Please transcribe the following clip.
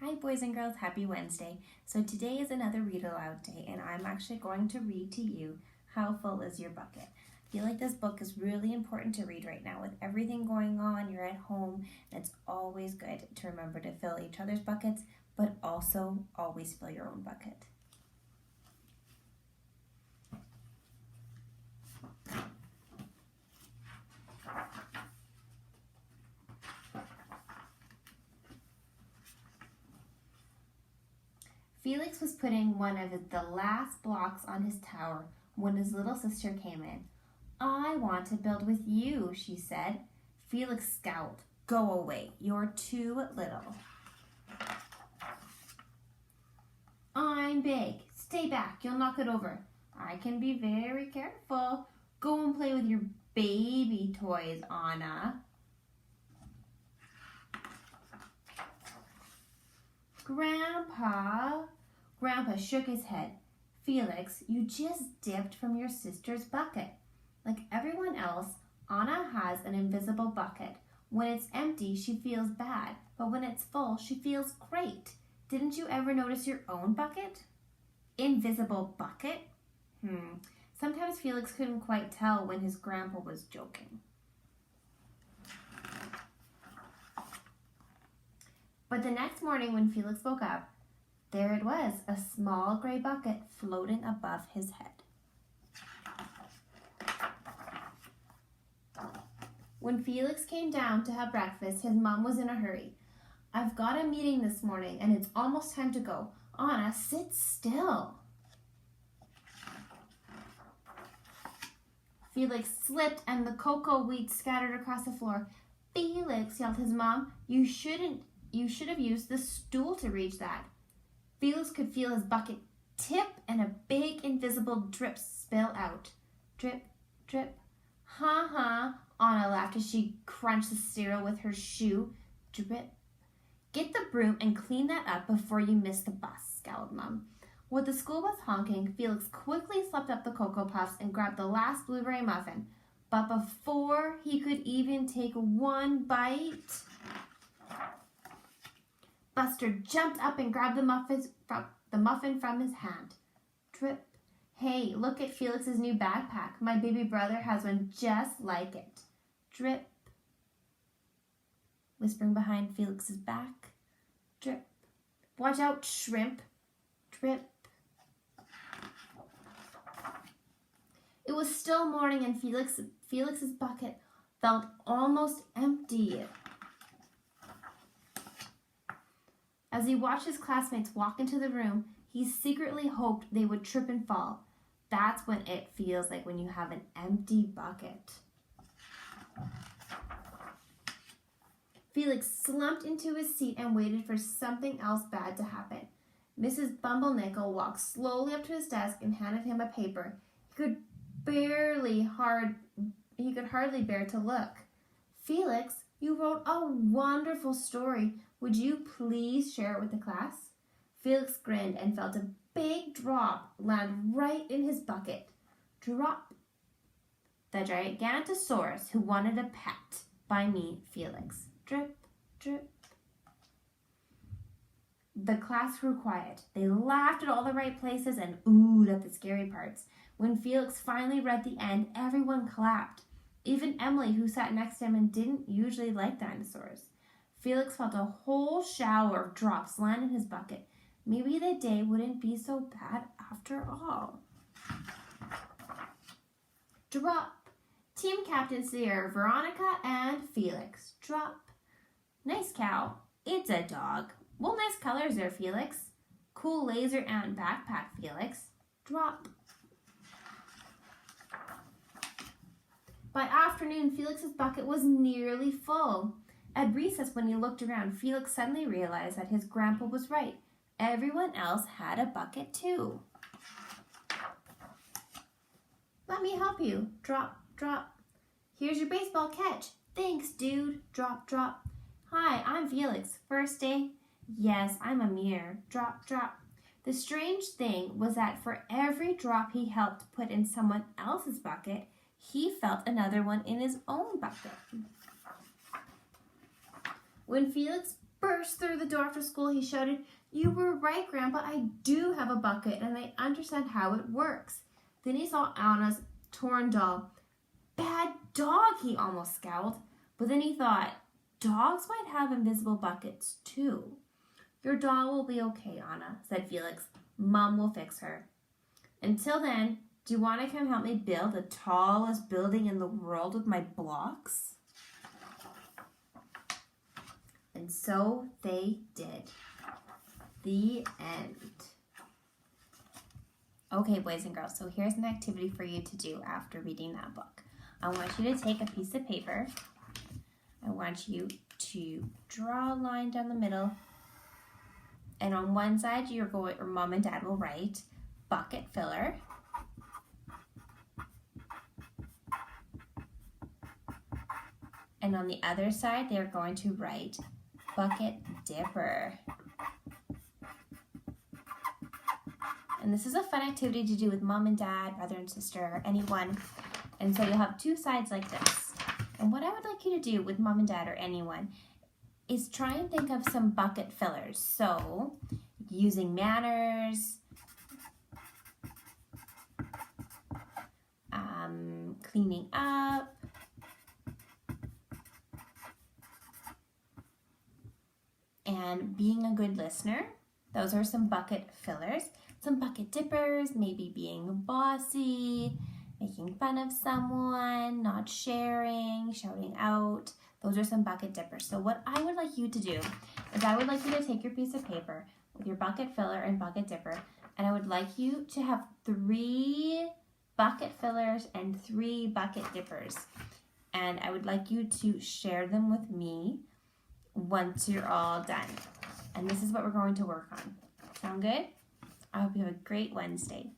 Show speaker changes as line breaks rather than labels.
Hi boys and girls, happy Wednesday. So today is another read aloud day and I'm actually going to read to you How Full Is Your Bucket? I feel like this book is really important to read right now with everything going on, you're at home, and it's always good to remember to fill each other's buckets, but also always fill your own bucket. Felix was putting one of the last blocks on his tower when his little sister came in. "I want to build with you," she said. Felix scowled. "Go away, you're too little." "I'm big. Stay back, you'll knock it over." "I can be very careful." "Go and play with your baby toys, Anna." Grandpa shook his head. "Felix, you just dipped from your sister's bucket. Like everyone else, Anna has an invisible bucket. When it's empty, she feels bad, but when it's full, she feels great. Didn't you ever notice your own bucket?" Invisible bucket? Sometimes Felix couldn't quite tell when his grandpa was joking. But the next morning when Felix woke up, there it was, a small gray bucket floating above his head. When Felix came down to have breakfast, his mom was in a hurry. "I've got a meeting this morning and it's almost time to go. Anna, sit still." Felix slipped and the cocoa wheat scattered across the floor. "Felix," yelled his mom, You should have used the stool to reach that." Felix could feel his bucket tip and a big invisible drip spill out. Drip, drip. "Ha." Anna laughed as she crunched the cereal with her shoe. Drip. "Get the broom and clean that up before you miss the bus," scowled Mom. With the school bus honking, Felix quickly swept up the Cocoa Puffs and grabbed the last blueberry muffin. But before he could even take one bite, Buster jumped up and grabbed the muffin from his hand. Drip. "Hey, look at Felix's new backpack. My baby brother has one just like it." Drip. Whispering behind Felix's back. Drip. "Watch out, shrimp." Drip. It was still morning and Felix's bucket felt almost empty. As he watched his classmates walk into the room, he secretly hoped they would trip and fall. That's what it feels like when you have an empty bucket. Felix slumped into his seat and waited for something else bad to happen. Mrs. Bumblenickel walked slowly up to his desk and handed him a paper. He could hardly bear to look. "Felix, you wrote a wonderful story. Would you please share it with the class?" Felix grinned and felt a big drop land right in his bucket. Drop. "The Gigantosaurus Who Wanted a Pet, by me, Felix." Drip, drip. The class grew quiet. They laughed at all the right places and oohed at the scary parts. When Felix finally read the end, everyone clapped. Even Emily, who sat next to him and didn't usually like dinosaurs. Felix felt a whole shower of drops land in his bucket. Maybe the day wouldn't be so bad after all. Drop. Team captains today are Veronica and Felix. Drop. "Nice cow." "It's a dog." "Well, nice colors there, Felix." "Cool laser ant backpack, Felix." Drop. By afternoon, Felix's bucket was nearly full. At recess, when he looked around, Felix suddenly realized that his grandpa was right. Everyone else had a bucket too. "Let me help you." Drop, drop. "Here's your baseball catch." "Thanks, dude." Drop, drop. "Hi, I'm Felix. First day?" "Yes, I'm Amir." Drop, drop. The strange thing was that for every drop he helped put in someone else's bucket, he felt another one in his own bucket. When Felix burst through the door after school. He shouted, "You were right, Grandpa. I do have a bucket, and I understand how it works." Then he saw Anna's torn doll. "Bad dog," he almost scowled. But then he thought, dogs might have invisible buckets too. "Your doll will be okay, Anna," said Felix. "Mom will fix her. Until then, do you want to come help me build the tallest building in the world with my blocks?" And so they did. The end. Okay, boys and girls, so here's an activity for you to do after reading that book. I want you to take a piece of paper. I want you to draw a line down the middle. And on one side, or Mom and Dad will write bucket filler. And on the other side, they're going to write bucket dipper. And this is a fun activity to do with Mom and Dad, brother and sister, or anyone. And so you'll have two sides like this. And what I would like you to do with Mom and Dad or anyone is try and think of some bucket fillers. So using manners, cleaning up, and being a good listener. Those are some bucket fillers. Some bucket dippers, maybe being bossy, making fun of someone, not sharing, shouting out. Those are some bucket dippers. So what I would like you to do is I would like you to take your piece of paper with your bucket filler and bucket dipper, and I would like you to have 3 bucket fillers and 3 bucket dippers. And I would like you to share them with me once you're all done. And this is what we're going to work on. Sound good? I hope you have a great Wednesday.